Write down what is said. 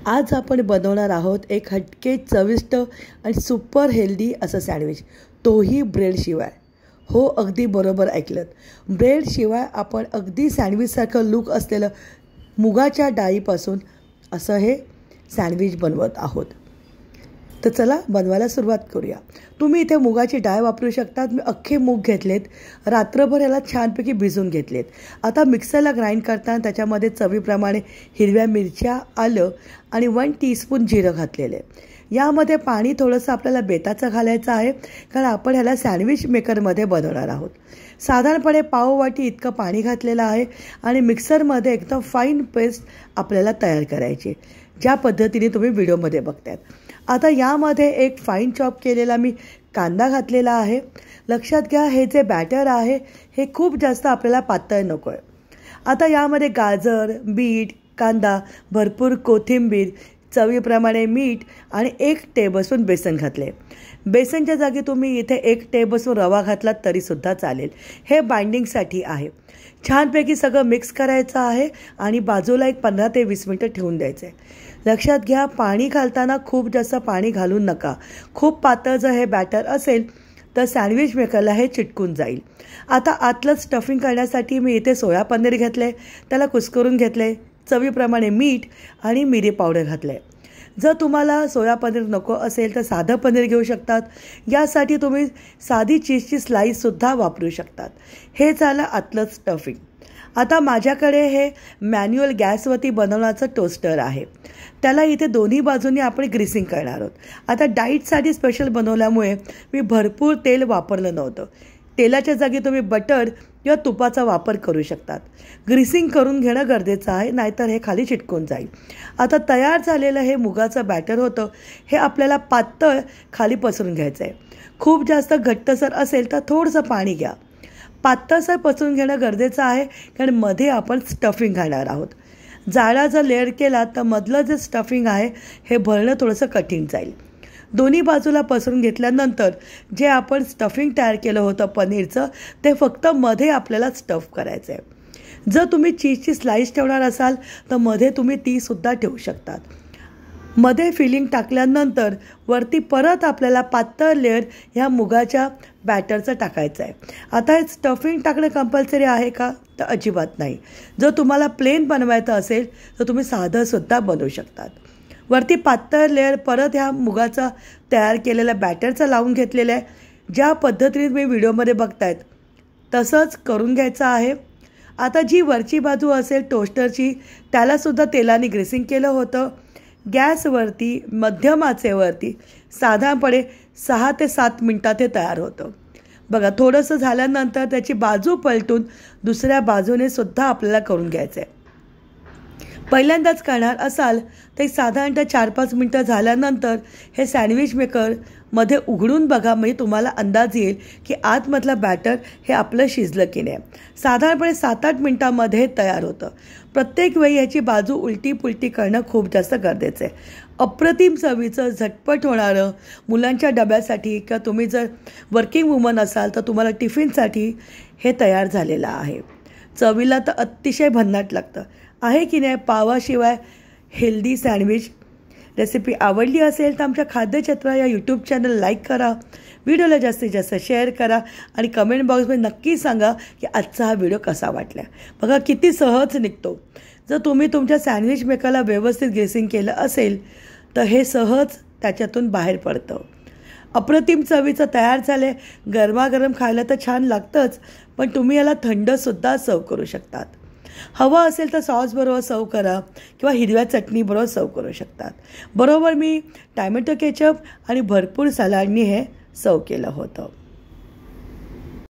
आज आपण बनवणार आहोत एक हटके चविष्ट आणि सुपर हेल्दी असं सँडविच, तोही ब्रेडशिवाय. हो, अगदी बरोबर ऐकलं. ब्रेडशिवाय आपण अगदी सँडविचसारखं लूक असलेलं मुगाच्या डाळीपासून असं हे सँडविच बनवत आहोत. तर चला बनवायला सुरुवात करूया. तुम्ही इथे मुगाची डाळ वापरू शकतात. मी अख्खे मूग घेतलेत, रात्रभर याला छानपैकी भिजवून घेतलेत. आता मिक्सरला ग्राइंड करताना त्याच्यामध्ये चवीप्रमाणे हिरव्या मिरच्या, आलं आणि 1 टीस्पून जिरं घातलेले. यामध्ये पाणी थोडंसं आपल्याला बेताचं घालायचं आहे, कारण आपण ह्याला सँडविच मेकरमध्ये बनवणार आहोत. साधारणपणे पाव वाटी इतकं पाणी घातलेलं आहे आणि मिक्सरमध्ये एकदम फाईन पेस्ट आपल्याला तयार करायची, ज्या पद्धतीने तुम्ही व्हिडिओमध्ये बघतायत. आता यामध्ये एक फाईन चॉप केलेला मी कांदा घातलेला आहे. लक्षात घ्या, हे जे बॅटर आहे हे खूप जास्त आपल्याला पातळ नको आहे. आता यामध्ये गाजर, बीट, कांदा, भरपूर कोथिंबीर, चवीप्रमाणे मीठ आणि 1 टेबलस्पून बेसन घातले. बेसनच्या जागी तुम्ही इथे 1 टेबलस्पून रवा घातलात तरीसुद्धा चालेल. हे बाइंडिंगसाठी आहे. छानपैकी सगळं मिक्स करायचं आहे आणि बाजूला एक 15 ते 20 मिनटं ठेवून द्यायचं आहे. लक्षात घ्या, पाणी घालताना खूप जास्त पाणी घालू नका. खूप पातळ जर हे बॅटर असेल तर सँडविच मेकरला हे चिटकून जाईल. आता आतलं स्टफिंग करण्यासाठी मी इथे सोया पनीर घेतले, त्याला कुस्करून घेतले, चवीप्रमाणे मीठ आणि मिरी पावडर घातले. जर तुम्हाला सोया पनीर नको असेल तर साधं पनीर घेऊ शकतात. यासाठी तुम्ही साधी चीजची स्लाईससुद्धा वापरू शकतात. हे झालं आतलं स्टफिंग. आता माझ्याकडे हे मॅन्युअल गॅसवरती बनवण्याचं टोस्टर आहे. त्याला इथे दोन्ही बाजूंनी आपण ग्रीसिंग करणार आहोत. आता डाईटसाठी स्पेशल बनवल्यामुळे मी भरपूर तेल वापरलं नव्हतं. तेलाच्या जागी तुम्ही बटर किंवा तुपाचा वापर करू शकतात. ग्रीसिंग करून घेणं गरजेचं आहे, नाहीतर हे खाली चिटकून जाईल. आता तयार झालेलं हे मुगाचं बॅटर होतं, हे आपल्याला पातळ खाली पसरून घ्यायचं आहे. खूप जास्त घट्टसर असेल तर थोडंसं पाणी घ्या. पातळसर पसरून घेणं गरजेचं आहे, कारण मध्ये आपण स्टफिंग घालणार आहोत. जाडा जर लेअर केला तर मधलं जे स्टफिंग आहे हे भरणं थोडंसं कठीण जाईल. दोन्ही बाजूला पसरून घेतल्यानंतर जे आपण स्टफिंग तयार केलं होतं पनीरचं, ते फक्त मध्ये आपल्याला स्टफ करायचं आहे. जर तुम्ही चीजची स्लाईस ठेवणार असाल तर मध्ये तुम्ही तीसुद्धा ठेवू शकतात. मध्ये फिलिंग टाकल्यानंतर वरती परत आपल्याला पातळ लेअर ह्या मुगाच्या बॅटरचं टाकायचं आहे. आता हे स्टफिंग टाकणं कंपल्सरी आहे का? तर अजिबात नाही. जर तुम्हाला प्लेन बनवायचं असेल तर तुम्ही साधंसुद्धा बनवू शकतात. वरती पातळ लेअर परत ह्या मुगाचा तयार केलेल्या बॅटरचा लावून घेतलेला आहे. ज्या पद्धतीने तुम्ही व्हिडिओमध्ये बघतायत तसंच करून घ्यायचं आहे. आता जी वरची बाजू असेल टोस्टरची, त्यालासुद्धा तेलाने ग्रीसिंग केलं होतं. गॅसवरती मध्यम आचेवरती साधारणपणे 6 ते 7 मिनटात हे तयार होतं. बघा, थोडंसं झाल्यानंतर त्याची बाजू पलटून दुसऱ्या बाजूने सुद्धा आपल्याला करून घ्यायचं आहे. पहिल्यांदाच करणार असाल तर साधारणतः 4-5 मिनटं झाल्यानंतर हे सँडविच मेकर मध्ये उघडून बघा, म्हणजे तुम्हाला अंदाज येईल की आतमधलं बॅटर हे आपलं शिजलं की नाही. साधारणपणे 7-8 मिनटामध्ये तयार होतं. प्रत्येक वेळी याची बाजू उलटी पुलटी करणं खूप जास्त गरजेचं आहे. अप्रतिम चवीचं, झटपट होणारं, मुलांच्या डब्यासाठी किंवा तुम्ही जर वर्किंग वुमन असाल तर तुम्हाला टिफिनसाठी हे तयार झालेलं आहे. चवीला तर अतिशय भन्नाट लागतं, आहे की नाही? पावाशिवाय हेल्दी सँडविच. रेसिपी आवडली असेल तर आमच्या खाद्यचक्र या यूट्यूब चॅनल लाईक करा, व्हिडिओला जास्तीत जास्त शेअर करा आणि कमेंट बॉक्समध्ये नक्की सांगा की आजचा हा व्हिडिओ कसा वाटला. बघा किती सहज निघतो. जर तुम्ही तुमच्या सँडविच मेकरला व्यवस्थित ग्रेसिंग केलं असेल तर हे सहज त्याच्यातून बाहेर पडतं. अप्रतिम चवीचं तयार झाले. गरमागरम खायला तर छान लागतंच, पण तुम्ही याला थंडसुद्धा सर्व करू शकतात. हवं असेल तर सॉसबरोबर सर्व करा किंवा हिरव्या चटणीबरोबर सर्व करू शकतात. बरोबर मी टॅमॅटो केचप आणि भरपूर सलाडनी हे सर्व केलं होतं.